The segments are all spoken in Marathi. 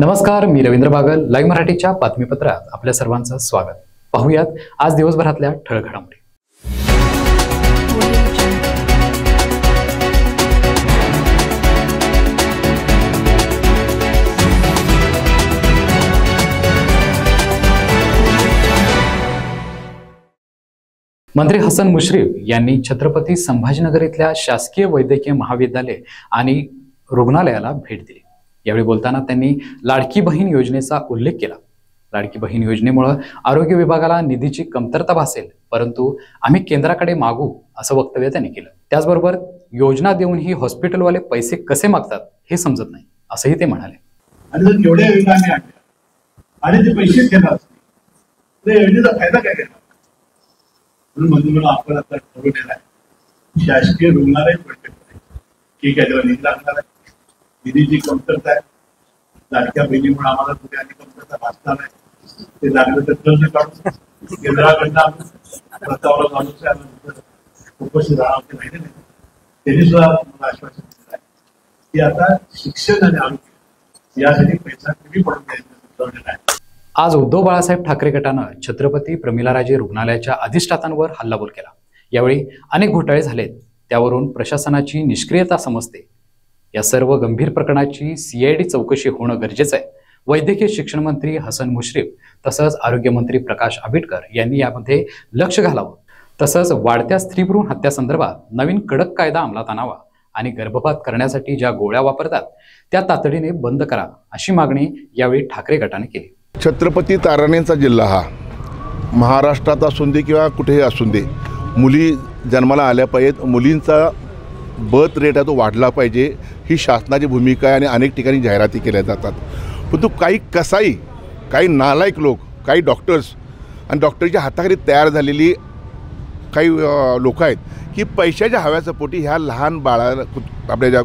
नमस्कार, मी रवींद्र बागल. लाईव्ह मराठीच्या बातमीपत्रात आपल्या सर्वांचं स्वागत. पाहूयात आज दिवसभरातल्या ठळक घडामोडी. मंत्री हसन मुश्रीफ यांनी छत्रपती संभाजीनगर इथल्या शासकीय वैद्यकीय महाविद्यालय आणि रुग्णालयाला भेट दिली. यावेळी बोलताना त्यांनी लाडकी बहीण योजनेचा उल्लेख केला. लाडकी बहीण योजनेमुळे आरोग्य विभागाला निधीची कमतरता भासेल, परंतु आम्ही केंद्राकडे मागू असं वक्तव्य त्यांनी केलं. त्याचबरोबर योजना देऊनही हॉस्पिटलवाले पैसे कसे मागतात हे समजत नाही असंही ते म्हणाले. आणि जर एवढ्या योजना आम्ही आणल्या आणि ते पैसे घेणार तर योजनेचा फायदा काय घेणार म्हणून मंत्रिमंडळ आपण आता ठरवलेला आहे. शासकीय रुग्णालय ठीक आहे, तेव्हा निधी लागणार आहे. निधीची कमतरता आहे. लाडक्या बहिणीमुळे आम्हाला कुठे आणि कमतरता भासणार आहे. ते लागलं तर कर्ज काढून केंद्राकडनं प्रस्तावाला माणूस उपस्थित राहणार माहिती नाही. त्यांनी सुद्धा मला आश्वासन दिलं आहे की आता शिक्षण आणि आरोग्य यासाठी पैसा कमी पडून द्यायचा ठरवलेला आहे. आज उद्धव बाळासाहेब ठाकरे गटानं छत्रपती प्रमिलाराजे रुग्णालयाच्या अधिष्ठातांवर हल्लाबोल केला. यावेळी अनेक घोटाळे झालेत, त्यावरून प्रशासनाची निष्क्रियता समजते. या सर्व गंभीर प्रकरणाची CID चौकशी होणं गरजेचं आहे. वैद्यकीय शिक्षण मंत्री हसन मुश्रीफ तसंच आरोग्यमंत्री प्रकाश आंबेडकर यांनी यामध्ये लक्ष घालावं. तसंच वाढत्या स्त्रीभ्रूण हत्यासंदर्भात नवीन कडक कायदा अंमलात आणावा आणि गर्भपात करण्यासाठी ज्या गोळ्या वापरतात त्या तातडीने बंद करा अशी मागणी यावेळी ठाकरे गटाने केली. छत्रपती ताराण्यांचा जिल्हा हा महाराष्ट्रात असून दे किंवा कुठेही असून दे, मुली जन्माला आल्या पाहिजेत. मुलींचा बर्थ रेट आहे तो वाढला पाहिजे, ही शासनाची भूमिका आहे आणि अनेक ठिकाणी जाहिराती केल्या जातात. परंतु काही कसाई, काही नालायक लोक, काही डॉक्टर्स आणि डॉक्टरच्या हाताखाली तयार झालेली काही लोक आहेत की पैशाच्या हव्याच्या पोटी ह्या लहान बाळाला आपल्या ज्या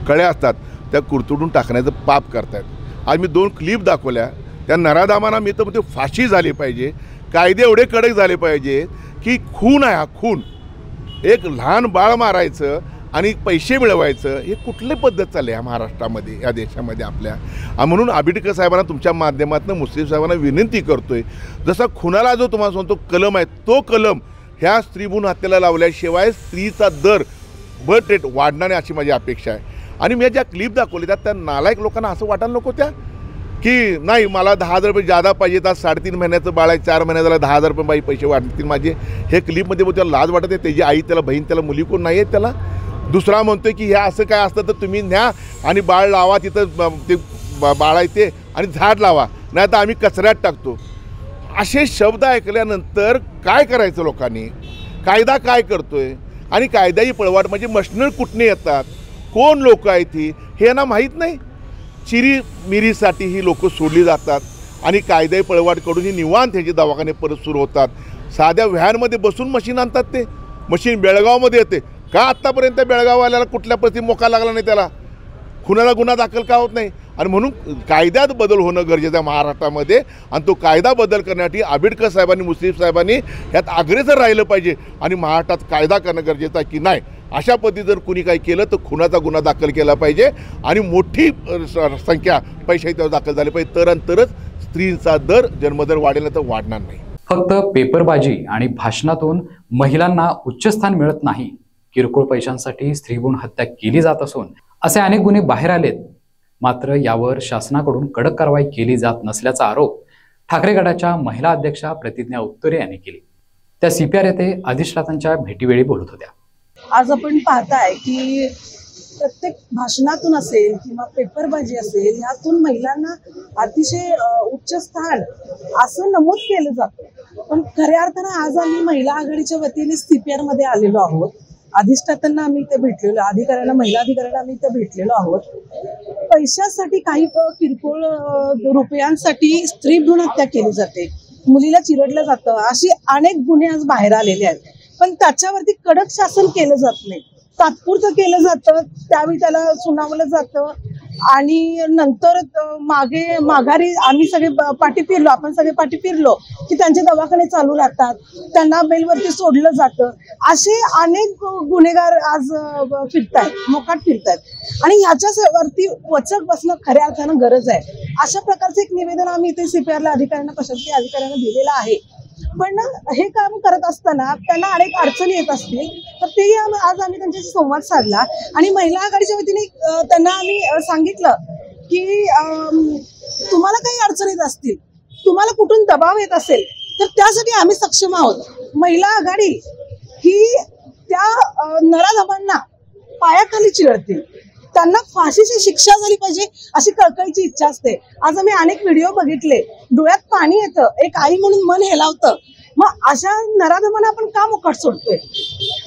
कळ्या असतात त्या कुरतडून टाकण्याचं पाप करतायत. आज मी 2 क्लिप दाखवल्या. त्या नराधामांना मी तर म्हणतो फाशी झाली पाहिजे. कायदे एवढे कडक झाले पाहिजे की खून आहे हा खून. एक लहान बाळ मारायचं आणि पैसे मिळवायचं हे कुठली पद्धत चालली आहे महाराष्ट्रामध्ये, या देशामध्ये आपल्या. म्हणून आंबेडकर साहेबांना तुमच्या माध्यमातून मुस्लिम साहेबांना विनंती करतोय, जसा खुनाला जो तुम्हाला सांगतो कलम आहे तो कलम ह्या स्त्रीभ्रूण हत्येला लावल्याशिवाय स्त्रीचा दर बर्थ रेट वाढणार नाही अशी माझी अपेक्षा आहे. आणि मी ज्या क्लिप दाखवल्या त्या नालायक लोकांना असं वाटायला नको त्या की नाही मला 10,000 रुपये जादा पाहिजे. आज 3.5 महिन्याचं बाळ आहे, 4 महिन्याला 10,000 रुपये पैसे वाढतील माझे. हे क्लिपमध्ये मग त्याला लाज वाटत आहे. त्याची आई, त्याला बहीण, त्याला मुली कोण नाही आहेत त्याला. दुसरा म्हणतोय की ह्या असं काय असतं तर तुम्ही न्या आणि बाळ लावा तिथं, ते बाळ आहे ते, आणि झाड लावा, नाही तर आम्ही कचऱ्यात टाकतो. असे शब्द ऐकल्यानंतर काय करायचं लोकांनी? कायदा काय करतोय आणि कायद्याची पळवाट म्हणजे मशनर कुठने येतात, कोण लोक आहेत ही हे यांना माहीत नाही. चिरी मिरीसाठी ही लोक सोडली जातात आणि कायद्याची पळवाट कडून ही निवांत ह्याचे दवाखाने परत सुरू होतात. साध्या व्हॅनमध्ये बसून मशीन आणतात. ते मशीन बेळगावमध्ये येते का? आत्तापर्यंत बेळगाववाल्याला कुठल्या प्रति मोका लागला नाही, त्याला खुनाला गुन्हा दाखल का होत नाही? आणि म्हणून कायद्यात बदल होणं गरजेचं आहे महाराष्ट्रामध्ये. आणि तो कायदा बदल करण्यासाठी आंबेडकर साहेबांनी, मुस्लिम साहेबांनी यात अग्रेसर राहिलं पाहिजे आणि महाराष्ट्रात कायदा करणं गरजेचं आहे की नाही. अशा पद्धती जर कुणी काही केलं तर खुनाचा गुन्हा दाखल केला पाहिजे आणि मोठी संख्या पैशाची त्यावर दाखल झाली पाहिजे. तरच स्त्रींचा दर, जन्मदर वाढेल, तर वाढणार नाही. फक्त पेपरबाजी आणि भाषणातून महिलांना उच्चस्थान मिळत नाही. किरकोळ पैशांसाठी स्त्रीभ्रूण हत्या केली जात असून असे अनेक गुन्हे बाहेर आलेत. मात्र यावर शासनाकडून कडक कारवाई केली जात नसल्याचा आरोप ठाकरे गटाच्या महिला अध्यक्षा प्रतिज्ञा उत्तरे यांनी केली. त्या CPR येथे अधिष्ठातांच्या भेटीवेळी बोलत होत्या. आज आपण पाहताय की प्रत्येक भाषणातून असेल किंवा पेपरबाजी असेल, यातून महिलांना अतिशय उच्च स्थान असं नमूद केलं जातं. पण खऱ्या अर्थानं आज आम्ही महिला आघाडीच्या वतीने CPR मध्ये आलेलो आहोत. अधिष्ठातांना आम्ही इथे भेटलेलो, अधिकाऱ्यांना, महिला अधिकाऱ्यांना आम्ही इथे भेटलेलो आहोत. पैशासाठी, काही किरकोळ रुपयांसाठी स्त्रीभ्रूण हत्या केली जाते, मुलीला चिरडलं जातं, अशी अनेक गुन्हे आज बाहेर आलेले आहेत. पण त्याच्यावरती कडक शासन केलं जात नाही. तात्पुरतं केलं जातं, त्यावेळी त्याला सुनावलं जातं, आणि नंतर माघारी आम्ही सगळे पाठी फिरलो, आपण सगळे पाठी फिरलो की त्यांचे दवाखाने चालू राहतात, त्यांना बेलवरती सोडलं जातं. असे अनेक गुन्हेगार आज फिरतायत, मोकाट फिरतायत आणि ह्याच्यावरती वचक बसणं खऱ्या अर्थानं गरज आहे. अशा प्रकारचं एक निवेदन आम्ही इथे CPRला अधिकाऱ्यांना, प्रशासकीय अधिकाऱ्यांना दिलेलं आहे. पण हे काम करत असताना त्यांना अनेक अडचणी येत असतील तर तेही आज आम्ही त्यांच्याशी संवाद साधला आणि महिला आघाडीच्या वतीने त्यांना आम्ही सांगितलं की तुम्हाला काही अडचणी येत असतील, तुम्हाला कुठून दबाव येत असेल तर त्यासाठी आम्ही सक्षम आहोत. महिला आघाडी ही त्या नराधमांना पायाखाली चिरडतील, त्यांना फाशीची शिक्षा झाली पाहिजे अशी कळकळीची इच्छा असते. आज आम्ही अनेक व्हिडिओ बघितले, डोळ्यात पाणी येतं, एक आई म्हणून मन हेलावतं. मग अशा नराधमांना आपण का मुकाट सोडतोय?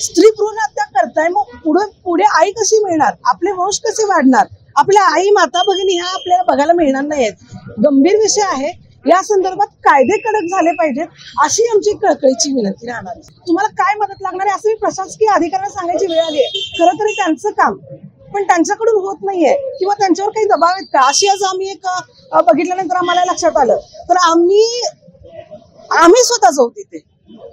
स्त्री भ्रूण हत्या करताय, मग पुढे आई कशी मिळणार? आपले वंश कसे वाढणार? आपल्या आई, माता, भगिनी ह्या आपल्याला बघायला मिळणार नाहीत. गंभीर विषय आहे, या संदर्भात कायदे कडक झाले पाहिजेत अशी आमची कळकळीची विनंती राहणार आहे. तुम्हाला काय मदत लागणार आहे असं मी प्रशासकीय अधिकाऱ्यांना सांगायची वेळ आली आहे. खरं तरी त्यांचं काम, पण त्यांच्याकडून होत नाहीये किंवा त्यांच्यावर काही दबाव आहेत का अशी आज आम्ही एक बघितल्यानंतर आम्हाला लक्षात आलं. तर आम्ही स्वतः जाऊ तिथे,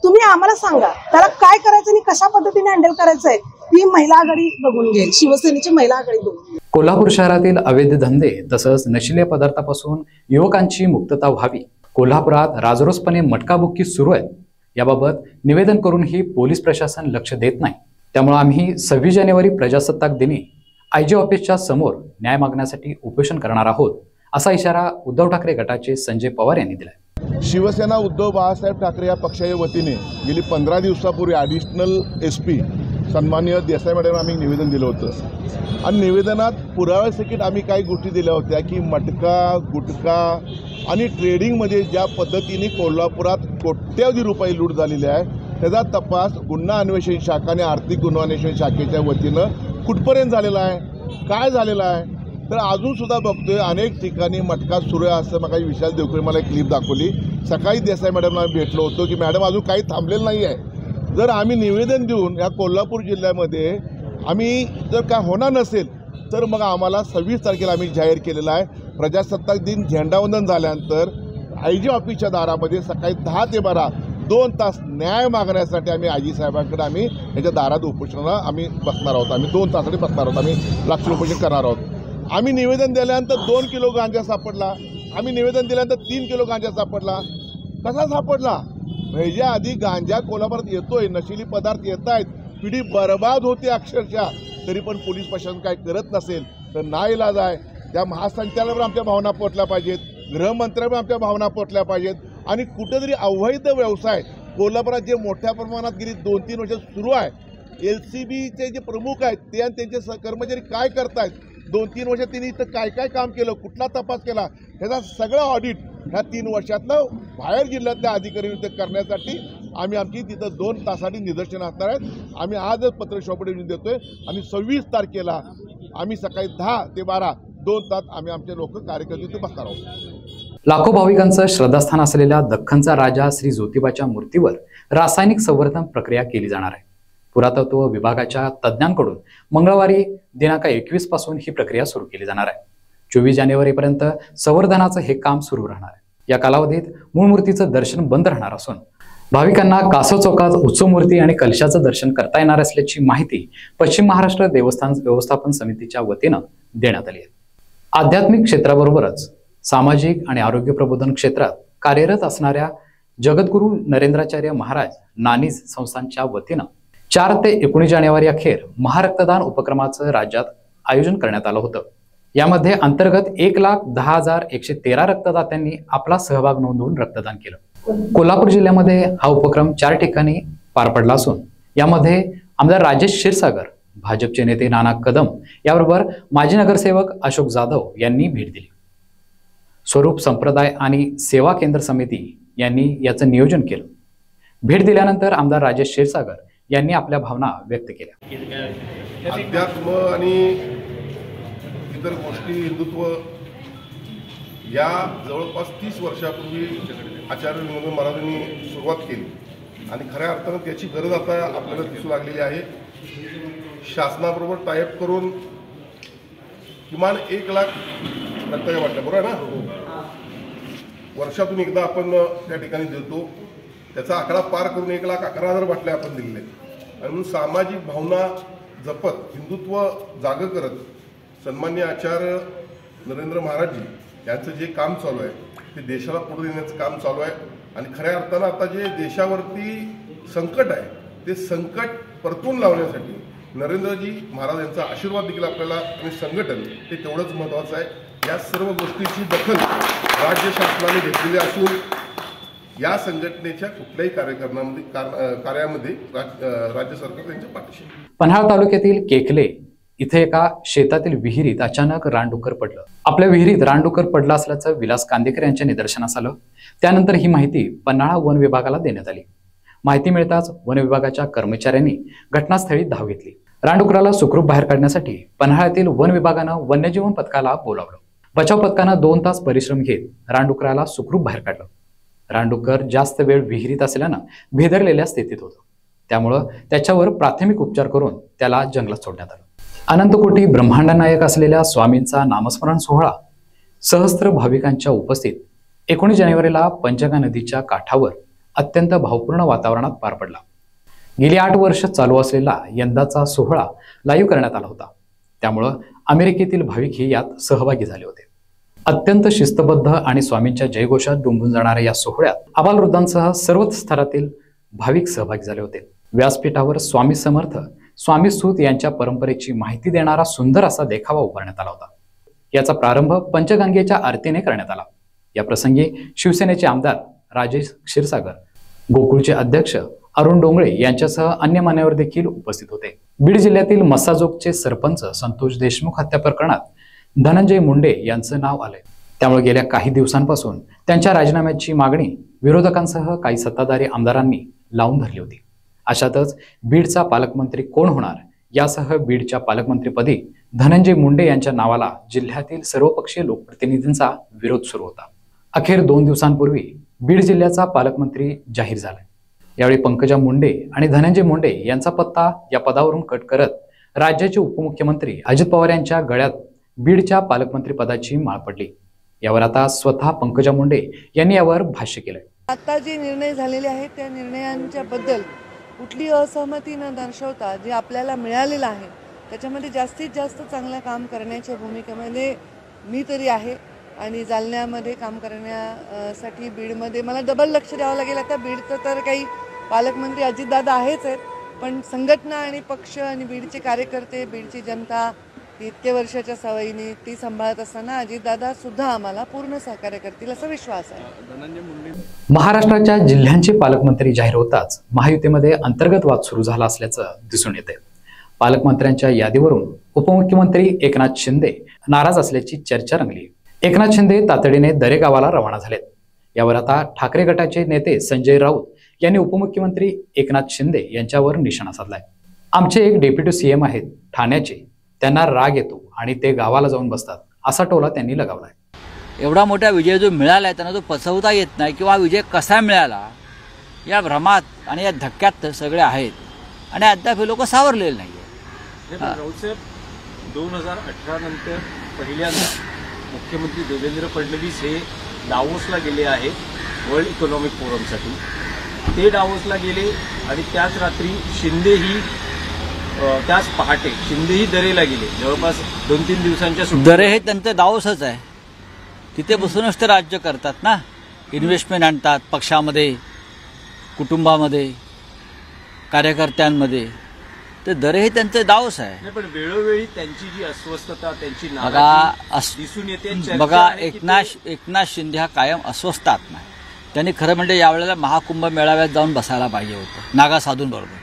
तुम्ही आम्हाला सांगा त्याला काय करायचं आणि कशा पद्धतीने हँडल करायचंय ती महिला आघाडी बघून घेईल, शिवसेनेची महिला आघाडी बघून घेईल. कोल्हापूर शहरातील अवैध धंदे तसंच नशिले पदार्थापासून युवकांची मुक्तता व्हावी, कोल्हापुरात राजरोसपणे मटकाबुक्की सुरू आहे, याबाबत निवेदन करूनही पोलीस प्रशासन लक्ष देत नाही. त्यामुळे आम्ही 26 जानेवारी प्रजासत्ताक दिनी IG ऑफिसच्या समोर न्याय मागण्यासाठी उपोषण करणार आहोत, असा इशारा उद्धव ठाकरे गटाचे संजय पवार यांनी दिलाय. शिवसेना उद्धव बाळासाहेब ठाकरे या पक्षाच्या वतीने गेली 15 दिवसापूर्वी ॲडिशनल SP सन्माननीय देसाई मॅडम आम्ही निवेदन दिलं होतं आणि निवेदनात पुराव्यासकट आम्ही काही गोष्टी दिल्या होत्या की मटका, गुटखा आणि ट्रेडिंगमध्ये ज्या पद्धतीने कोल्हापुरात कोट्यवधी रुपये लूट झालेली आहे त्याचा तपास गुन्हा अन्वेषण शाखा आणि आर्थिक गुन्हा अन्वेषण शाखेच्या वतीनं कुठपर्यंत झालेला आहे, काय झालेलं आहे. तर अजूनसुद्धा बघतोय अनेक ठिकाणी मटका सुरू आहे असं मग विशाल देवकरे मला एक क्लिप दाखवली. सकाळी देसाई मॅडमला भेटलो होतो की मॅडम अजून काही थांबलेलं नाही आहे. जर आम्ही निवेदन देऊन या कोल्हापूर जिल्ह्यामध्ये आम्ही जर काय होणार नसेल तर मग आम्हाला 26 तारखेला आम्ही जाहीर केलेला आहे. प्रजासत्ताक दिन झेंडावंदन झाल्यानंतर IG ऑफिसच्या दारामध्ये सकाळी 10 ते 12 2 तास न्याय मागण्यासाठी आम्ही IG साहेबांकडे आम्ही याच्या दारात उपोषणाला आम्ही बसणार आहोत. आम्ही 2 तासासाठी बसणार आहोत, आम्ही लाक्षणिक उपोषण करणार आहोत. आम्ही निवेदन दिल्यानंतर 2 किलो गांजा सापडला, आम्ही निवेदन दिल्यानंतर 3 किलो गांजा सापडला. कसा सापडला? ह्याच्या आधी गांजा कोल्हापुरात येतोय, नशिली पदार्थ येत आहेत, पिढी बर्बाद होते अक्षरशः, तरी पण पोलीस प्रशासन काय करत नसेल तर नाईलाज आहे. त्या महासंचालनावर आमच्या भावना पोचल्या पाहिजेत, गृहमंत्र्यांवर आमच्या भावना पोचल्या पाहिजेत आणि कुठेतरी अवैध व्यवसाय कोल्हापुरात जे मोठ्या प्रमाणात गेली 2-3 वर्ष सुरू आहे, LCBचे जे प्रमुख आहेत ते आणि त्यांचे कर्मचारी काय करतायत, 2-3 वर्षात त्यांनी इथं काय काय काम केलं, कुठला तपास केला, ह्याचा सगळं ऑडिट ह्या 3 वर्षातलं बाहेर जिल्ह्यातल्या अधिकाऱ्यांनी करण्यासाठी आम्ही आमची तिथं 2 तासासाठी निदर्शन असणार आहेत. आम्ही आजच पत्र शॉपडे देतोय आणि 26 तारखेला आम्ही सकाळी 10 ते 12 2 तास आम्ही आमचे लोक कार्यकर्ते तिथे बसणार आहोत. लाखो भाविकांचं श्रद्धास्थान असलेल्या दख्खनचा राजा श्री ज्योतिबाच्या मूर्तीवर रासायनिक संवर्धन प्रक्रिया केली जाणार आहे. पुरातत्व विभागाच्या तज्ज्ञांकडून मंगळवारी दिनांक 21 पासून ही प्रक्रिया सुरू केली जाणार आहे. 24 जानेवारीपर्यंत संवर्धनाचं हे काम सुरू राहणार आहे. या कालावधीत मूळ मूर्तीचं दर्शन बंद राहणार असून भाविकांना कासव चौकात उत्सव मूर्ती आणि कलशाचं दर्शन करता येणार असल्याची माहिती पश्चिम महाराष्ट्र देवस्थान व्यवस्थापन समितीच्या वतीनं देण्यात आली आहे. आध्यात्मिक क्षेत्राबरोबरच सामाजिक आणि आरोग्य प्रबोधन क्षेत्रात कार्यरत असणाऱ्या जगद्गुरू नरेंद्राचार्य महाराज नानीज संस्थांच्या वतीनं 4 ते 19 जानेवारी अखेर महारक्तदान उपक्रमाचं राज्यात आयोजन करण्यात आलं होतं. यामध्ये अंतर्गत 1,10,113 रक्तदात्यांनी आपला सहभाग नोंदवून रक्तदान केलं. कोल्हापूर जिल्ह्यामध्ये हा उपक्रम 4 ठिकाणी पार पडला असून यामध्ये आमदार राजेश क्षीरसागर, भाजपचे नेते नाना कदम याबरोबर माजी नगरसेवक अशोक जाधव यांनी भेट दिली. स्वरूप संप्रदाय आणि सेवा केंद्र समिती यांनी याचं नियोजन केलं. भेट दिल्यानंतर आमदार राजेश क्षीरसागर यांनी आपल्या भावना व्यक्त केल्या. अध्यात्म आणि इतर गोष्टी हिंदुत्व या जवळपास 30 वर्षापूर्वी आचार्य विनोबा महाराजांनी सुरुवात केली आणि खऱ्या अर्थानं त्याची गरज आता आपल्याला दिसू लागलेली आहे. शासनाबरोबर टायअप करून किमान 1 लाख रक्ताच्या बाटल्या, बरोबर आहे ना? वर्षातून एकदा आपण त्या ठिकाणी देतो. त्याचा आकडा पार करून 1,11,000 बाटल्या आपण दिलेल्या आहेत. आणि म्हणून सामाजिक भावना जपत, हिंदुत्व जागं करत सन्माननीय आचार्य नरेंद्र महाराजजी यांचं जे काम चालू आहे ते देशाला पुढे नेण्याचं काम चालू आहे. आणि खऱ्या अर्थानं आता जे देशावरती संकट आहे ते संकट परतून लावण्यासाठी नरेंद्रजी महाराज यांचा आशीर्वाद देखील आपल्याला आणि संघटन हे तेवढंच महत्त्वाचं आहे. या सर्व गोष्टीची दखल राज्य शासनाने घेतलेली असून या संघटनेच्या कुठल्याही कार्यामध्ये राज्य सरकार त्यांच्या पाठीशी. पन्हाळा तालुक्यातील केकले इथे एका शेतातील विहिरीत अचानक रानडुक्कर पडलं. आपल्या विहिरीत रानडुक्कर पडलं असल्याचं विलास कांदेकर यांच्या निदर्शनास आलं. त्यानंतर ही माहिती पन्हाळा वन विभागाला देण्यात आली. माहिती मिळताच वन विभागाच्या कर्मचाऱ्यांनी घटनास्थळी धाव घेतली. रानडुकराला सुखरूप बाहेर काढण्यासाठी पन्हाळ्यातील वन विभागानं वन्यजीवन पथकाला बोलावलं. बचाव पथकानं 2 तास परिश्रम घेत रानडुकराला सुखरूप बाहेर काढलं. रानडुक्कर जास्त वेळ विहिरीत असल्यानं भेदरलेल्या स्थितीत होतं. त्यामुळं त्याच्यावर प्राथमिक उपचार करून त्याला जंगलात सोडण्यात आलं. अनंतकोटी ब्रह्मांड नायक असलेल्या स्वामींचा नामस्मरण सोहळा सहस्त्र भाविकांच्या उपस्थित 19 जानेवारीला पंचगंगा नदीच्या काठावर अत्यंत भावपूर्ण वातावरणात पार पडला. गेली 8 वर्ष चालू असलेला यंदाचा सोहळा लाईव्ह करण्यात आला होता. त्यामुळं अमेरिकेतील भाविकही यात सहभागी झाले होते. अत्यंत शिस्तबद्ध आणि स्वामींच्या जयघोषात डुंबून जाणाऱ्या या सोहळ्यात आबालवृद्धांसह सर्वच स्तरातील भाविक सहभागी झाले होते. व्यासपीठावर स्वामी समर्थ, स्वामी सूत यांच्या परंपरेची माहिती देणारा सुंदर असा देखावा उभारण्यात आला होता. याचा प्रारंभ पंचगंगेच्या आरतीने करण्यात आला. या प्रसंगी शिवसेनेचे आमदार राजेश क्षीरसागर, गोकुळचे अध्यक्ष अरुण डोंगळे यांच्यासह अन्य मान्यवर देखील उपस्थित होते. बीड जिल्ह्यातील मस्साजोगचे सरपंच संतोष देशमुख हत्या प्रकरणात धनंजय मुंडे यांचं नाव आलंय. त्यामुळे गेल्या काही दिवसांपासून त्यांच्या राजीनाम्याची मागणी विरोधकांसह काही सत्ताधारी आमदारांनी लावून धरली होती. अशातच बीडचा पालकमंत्री कोण होणार यासह बीडच्या पालकमंत्रीपदी धनंजय मुंडे यांच्या नावाला जिल्ह्यातील सर्वपक्षीय लोकप्रतिनिधींचा विरोध सुरू होता. अखेर 2 दिवसांपूर्वी बीड जिल्ह्याचा पालकमंत्री जाहीर झालाय. यावेळी पंकजा मुंडे आणि धनंजय मुंडे यांचा पत्ता या पदावरून कट करत राज्याचे उपमुख्यमंत्री अजित पवार यांच्या गळ्यात बीडच्या पालकमंत्री पदाची माळ पडली. यावर आता स्वतः पंकजा मुंडे यांनी यावर भाष्य केलंय. आता जे निर्णय झालेले आहेत त्या निर्णयांच्या बद्दल कुठली असहमती न दर्शवता जे आपल्याला मिळालेलं आहे त्याच्यामध्ये जास्तीत जास्त चांगलं काम करण्याच्या भूमिकेमध्ये मी तरी आहे. आणि जालन्यामध्ये काम करण्यासाठी बीडमध्ये मला डबल लक्ष द्यावं लागेल. आता बीडचं तर काही पालकमंत्री अजितदादा आहेच आहेत, पण संघटना आणि पक्ष आणि बीडचे कार्यकर्ते, बीडची जनता इतक्या वर्षाच्या सवयीने ती सांभाळत असताना अजितदादा सुद्धा आम्हाला पूर्ण सहकार्य करतील असा विश्वास आहे. महाराष्ट्राच्या जिल्ह्यांचे पालकमंत्री जाहीर होताच महायुतीमध्ये अंतर्गत वाद सुरू झाला असल्याचं दिसून येते. पालकमंत्र्यांच्या यादीवरून उपमुख्यमंत्री एकनाथ शिंदे नाराज असल्याची चर्चा रंगली. एकनाथ शिंदे तातडीने दरे गावाला रवाना झालेत. यावर आता ठाकरे गटाचे नेते संजय राऊत यांनी उपमुख्यमंत्री एकनाथ शिंदे यांच्यावर निशाणा साधलाय. आमचे एक डेप्युटी सीएम आहेत ठाण्याचे, त्यांना राग येतो आणि ते गावाला जाऊन बसतात असा टोला त्यांनी लगावलाय. एवढा मोठा विजय जो मिळाला आहे त्यांना तो पचवता येत नाही किंवा विजय कसा मिळाला या भ्रमात आणि या धक्क्यात सगळे आहेत आणि अद्याप हे लोक सावरलेले नाही. 2018 नंतर पहिल्यांदा मुख्यमंत्री देवेंद्र फडणवीस हे डावोसला गेले आहेत वर्ल्ड इकॉनॉमिक फोरमसाठी. ते डावोसला गेले आणि त्याच रात्री शिंदेही त्याच पहाटे शिंदेही दरेला गेले. जवळपास 2-3 दिवसांच्या दरे हे त्यांचं डावोसच आहे. तिथे बसूनच ते राज्य करतात ना. इन्व्हेस्टमेंट आणतात पक्षामध्ये, कुटुंबामध्ये, कार्यकर्त्यांमध्ये. ते दरे हे त्यांचं डावस आहे. पण वेळोवेळी त्यांची जी अस्वस्थता, त्यांची दिसून येते. बघा एकनाथ शिंदे हा कायम अस्वस्थ आत्मा आहे. त्यांनी खरं म्हणजे यावेळेला महाकुंभ मेळाव्यात जाऊन बसायला पाहिजे होतं नागा साधूंबरोबर.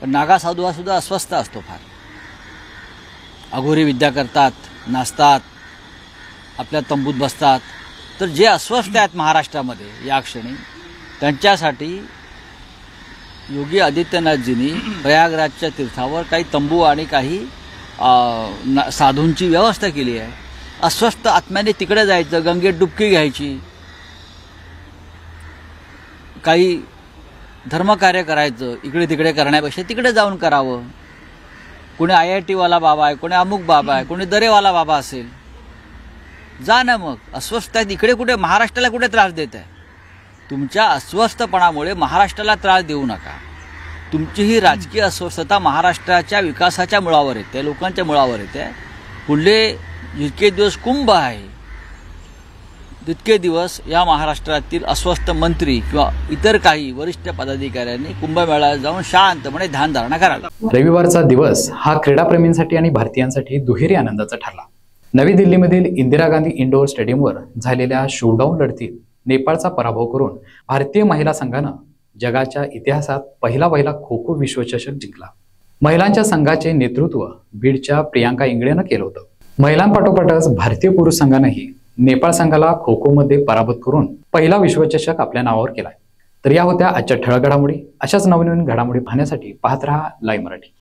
पण नागा साधू हा सुद्धा अस्वस्थ असतो फार. अघोरी विद्या करतात, नाचतात, आपल्या तंबूत बसतात. तर जे अस्वस्थ आहेत महाराष्ट्रामध्ये या क्षणी त्यांच्यासाठी योगी आदित्यनाथजींनी प्रयागराजच्या तीर्थावर काही तंबू आणि काही साधूंची व्यवस्था केली आहे. अस्वस्थ आत्म्याने तिकडे जायचं, गंगेत डुबकी घ्यायची, काही धर्मकार्य करायचं. इकडे तिकडे करण्यापेक्षा तिकडे जाऊन करावं. कोणी IIT वाला बाबा आहे, कोणी अमुक बाबा आहे, कोणी दरेवाला बाबा असेल. जा ना मग. अस्वस्थ आहेत इकडे कुठे, महाराष्ट्राला कुठे त्रास देत आहे? तुमच्या अस्वस्थपणामुळे महाराष्ट्राला त्रास देऊ नका. तुमची ही राजकीय अस्वस्थता महाराष्ट्राच्या विकासाच्या मुळावर येते, लोकांच्या मुळावर येते. पुढले जितके दिवस कुंभ आहे तितके दिवस या महाराष्ट्रातील अस्वस्थ मंत्री किंवा इतर काही वरिष्ठ पदाधिकाऱ्यांनी कुंभमेळ्यात जाऊन शांतपणे ध्यानधारणा करावी. रविवारचा दिवस हा क्रीडाप्रेमींसाठी आणि भारतीयांसाठी दुहेरी आनंदाचा ठरला. नवी दिल्लीमधील इंदिरा गांधी इंडोर स्टेडियमवर झालेल्या शोडाऊन लढतीत नेपाळचा पराभव करून भारतीय महिला संघानं जगाच्या इतिहासात पहिला खो खो विश्वचषक जिंकला. महिलांच्या संघाचे नेतृत्व बीडच्या प्रियांका इंगळेनं केलं होतं. महिलांपाठोपाठच भारतीय पुरुष संघानंही नेपाळ संघाला खो खो मध्ये पराभूत करून पहिला विश्वचषक आपल्या नावावर केलाय. तर या होत्या आजच्या ठळक घडामोडी. अशाच नवनवीन घडामोडी पाहण्यासाठी पाहत रहा लाईव्ह मराठी.